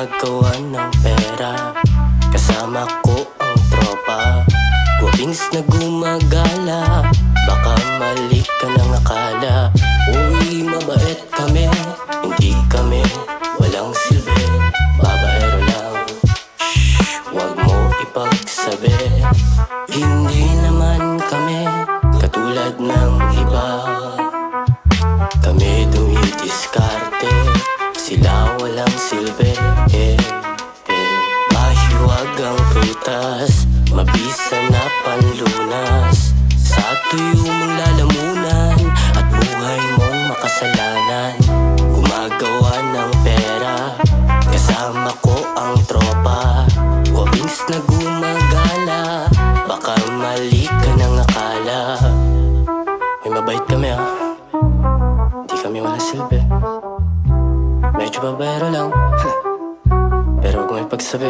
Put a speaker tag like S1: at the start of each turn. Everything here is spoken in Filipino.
S1: gumagawa ng pera. Kasama ko ang tropa, guwapings na gumagala. Baka mali ka ng akala. Uy, mabait kami, hindi kami walang silbi. Babaero lang, shh, wag mo ipagsabi. Hindi naman kami katulad ng iba. Kami dumidiskarte, sila walang silbi. Mahiwag ang prutas, mabisa na panlunas. Sa tuyo mong lalamunan at buhay mong makasalanan. Gumagawa ng pera, kasama ko ang tropa, guwapings na gumagala. Baka mali ka ng akala. May mabait kami ha, hindi kami wala silbi. Medyo babaero lang pero huwag mo ipagsabi.